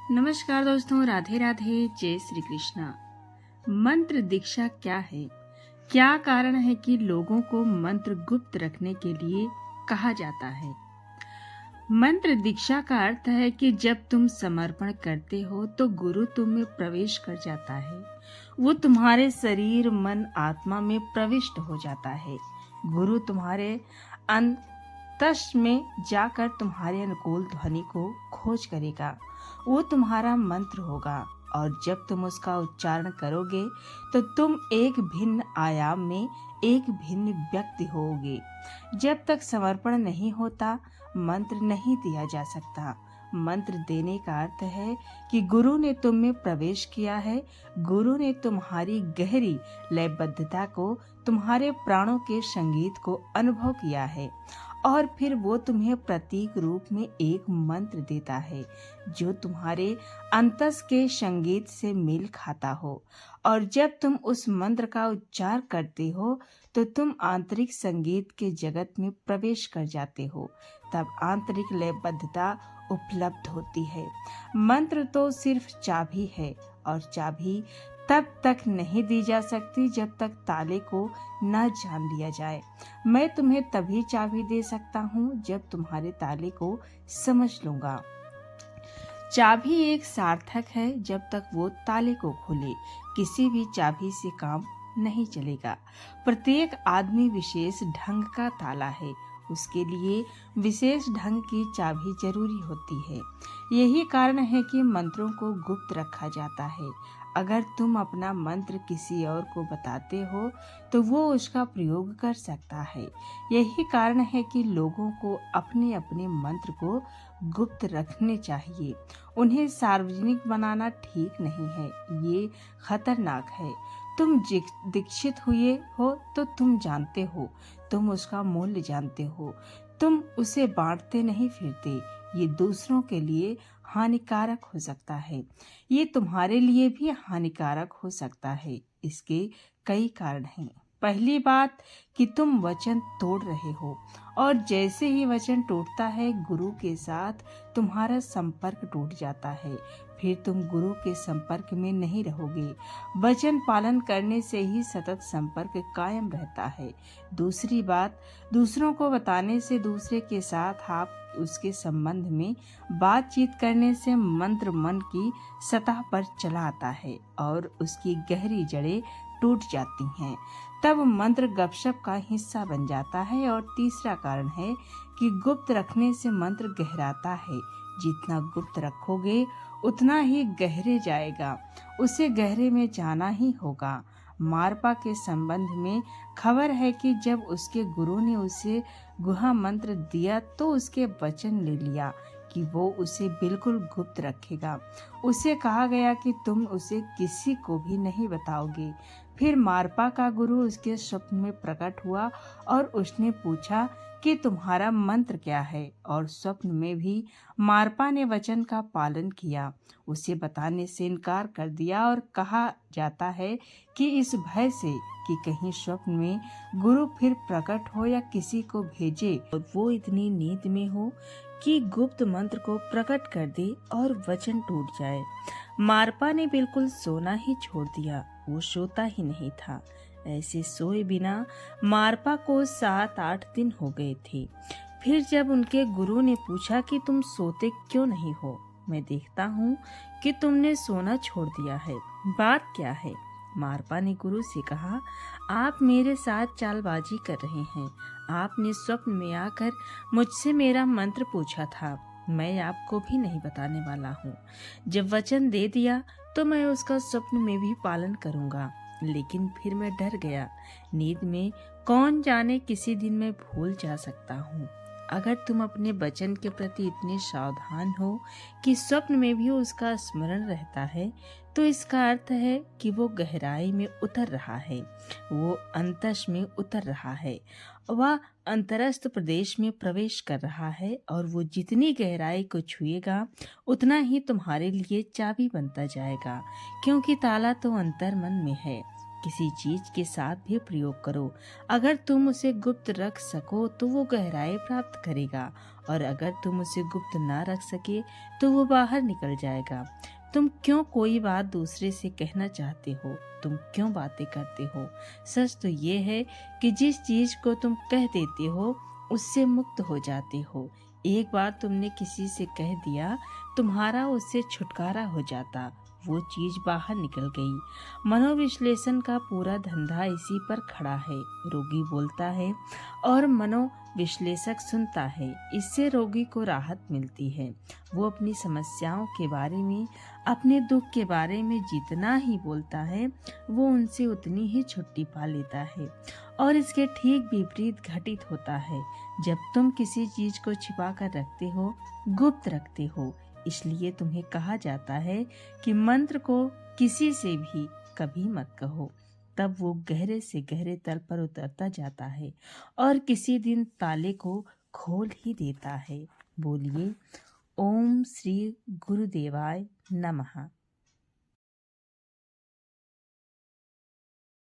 नमस्कार दोस्तों, राधे राधे, जय श्री कृष्णा। मंत्र दीक्षा क्या है? क्या कारण है कि लोगों को मंत्र गुप्त रखने के लिए कहा जाता है? मंत्र दीक्षा का अर्थ है कि जब तुम समर्पण करते हो तो गुरु तुम में प्रवेश कर जाता है। वो तुम्हारे शरीर, मन, आत्मा में प्रविष्ट हो जाता है। गुरु तुम्हारे अंतस में जाकर तुम्हारे अनुकूल ध्वनि को खोज करेगा। वो तुम्हारा मंत्र होगा और जब तुम उसका उच्चारण करोगे तो तुम एक भिन्न आयाम में एक भिन्न व्यक्ति होगे। जब तक समर्पण नहीं होता, मंत्र नहीं दिया जा सकता। मंत्र देने का अर्थ है कि गुरु ने तुम में प्रवेश किया है। गुरु ने तुम्हारी गहरी लयबद्धता को, तुम्हारे प्राणों के संगीत को अनुभव किया है और फिर वो तुम्हें प्रतीक रूप में एक मंत्र देता है जो तुम्हारे अंतस के संगीत से मेल खाता हो। और जब तुम उस मंत्र का उच्चार करते हो तो तुम आंतरिक संगीत के जगत में प्रवेश कर जाते हो। तब आंतरिक लयबद्धता उपलब्ध होती है। मंत्र तो सिर्फ चाबी है और चाबी तब तक नहीं दी जा सकती जब तक ताले को न जान लिया जाए। मैं तुम्हें तभी चाबी दे सकता हूँ जब तुम्हारे ताले को समझ लूंगा। चाबी एक सार्थक है जब तक वो ताले को खोले। किसी भी चाबी से काम नहीं चलेगा। प्रत्येक आदमी विशेष ढंग का ताला है। उसके लिए विशेष ढंग की चाबी जरूरी होती है। यही कारण है कि मंत्रों को गुप्त रखा जाता है। अगर तुम अपना मंत्र किसी और को बताते हो तो वो उसका प्रयोग कर सकता है। यही कारण है कि लोगों को अपने अपने मंत्र को गुप्त रखने चाहिए। उन्हें सार्वजनिक बनाना ठीक नहीं है। ये खतरनाक है। तुम दीक्षित हुए हो तो तुम जानते हो, तुम उसका मूल्य जानते हो। तुम उसे बांटते नहीं फिरते। ये दूसरों के लिए हानिकारक हो सकता है। ये तुम्हारे लिए भी हानिकारक हो सकता है। इसके कई कारण हैं। पहली बात कि तुम वचन तोड़ रहे हो और जैसे ही वचन टूटता है, गुरु के साथ तुम्हारा संपर्क टूट जाता है। फिर तुम गुरु के संपर्क में नहीं रहोगे। वचन पालन करने से ही सतत संपर्क कायम रहता है। दूसरी बात, दूसरों को बताने से, दूसरे के साथ आप उसके संबंध में बातचीत करने से मंत्र मन की सतह पर चला आता है और उसकी गहरी जड़ें टूट जाती हैं। तब मंत्र गपशप का हिस्सा बन जाता है। और तीसरा कारण है कि गुप्त रखने से मंत्र गहराता है। जितना गुप्त रखोगे उतना ही गहरे जाएगा। उसे गहरे में जाना ही होगा। मारपा के संबंध में खबर है कि जब उसके गुरु ने उसे गुहा मंत्र दिया तो उसके वचन ले लिया कि वो उसे बिल्कुल गुप्त रखेगा। उसे कहा गया कि तुम उसे किसी को भी नहीं बताओगे। फिर मारपा का गुरु उसके स्वप्न में प्रकट हुआ और उसने पूछा कि तुम्हारा मंत्र क्या है, और स्वप्न में भी मारपा ने वचन का पालन किया। उसे बताने से इनकार कर दिया और कहा जाता है कि इस भय से कि कहीं स्वप्न में गुरु फिर प्रकट हो या किसी को भेजे और वो इतनी नींद में हो कि गुप्त मंत्र को प्रकट कर दे और वचन टूट जाए। मारपा ने बिल्कुल सोना ही छोड़ दिया। वो सोता ही नहीं था। ऐसे सोए बिना मारपा को 7-8 दिन हो गए थे। फिर जब उनके गुरु ने पूछा कि तुम सोते क्यों नहीं हो, मैं देखता हूँ कि तुमने सोना छोड़ दिया है, बात क्या है? मारपा ने गुरु से कहा, आप मेरे साथ चालबाजी कर रहे हैं। आपने स्वप्न में आकर मुझसे मेरा मंत्र पूछा था। मैं आपको भी नहीं बताने वाला हूँ। जब वचन दे दिया तो मैं उसका स्वप्न में भी पालन करूँगा। लेकिन फिर मैं डर गया। नींद में कौन जाने किसी दिन मैं भूल जा सकता हूँ। अगर तुम अपने वचन के प्रति इतने सावधान हो कि स्वप्न में भी उसका स्मरण रहता है, तो इसका अर्थ है कि वो गहराई में उतर रहा है, वो अंतस में उतर रहा है, वह अंतरस्थ प्रदेश में प्रवेश कर रहा है। और वो जितनी गहराई को छुएगा उतना ही तुम्हारे लिए चाबी बनता जाएगा, क्योंकि ताला तो अंतर मन में है। किसी चीज के साथ भी प्रयोग करो। अगर तुम उसे गुप्त रख सको तो वो गहराई प्राप्त करेगा, और अगर तुम उसे गुप्त ना रख सके तो वो बाहर निकल जाएगा। तुम क्यों कोई बात दूसरे से कहना चाहते हो? तुम क्यों बातें करते हो? सच तो ये है कि जिस चीज को तुम कह देते हो उससे मुक्त हो जाते हो। एक बार तुमने किसी से कह दिया, तुम्हारा उससे छुटकारा हो जाता, वो चीज बाहर निकल गई। मनोविश्लेषण का पूरा धंधा इसी पर खड़ा है। रोगी बोलता है और मनोविश्लेषक सुनता है। इससे रोगी को राहत मिलती है। वो अपनी समस्याओं के बारे में, अपने दुख के बारे में जितना ही बोलता है, वो उनसे उतनी ही छुट्टी पा लेता है। और इसके ठीक विपरीत घटित होता है जब तुम किसी चीज को छिपा कर रखते हो, गुप्त रखते हो। इसलिए तुम्हें कहा जाता है कि मंत्र को किसी से भी कभी मत कहो, तब वो गहरे से गहरे तल पर उतरता जाता है और किसी दिन ताले को खोल ही देता है। बोलिए ओम श्री गुरुदेवाय नमः।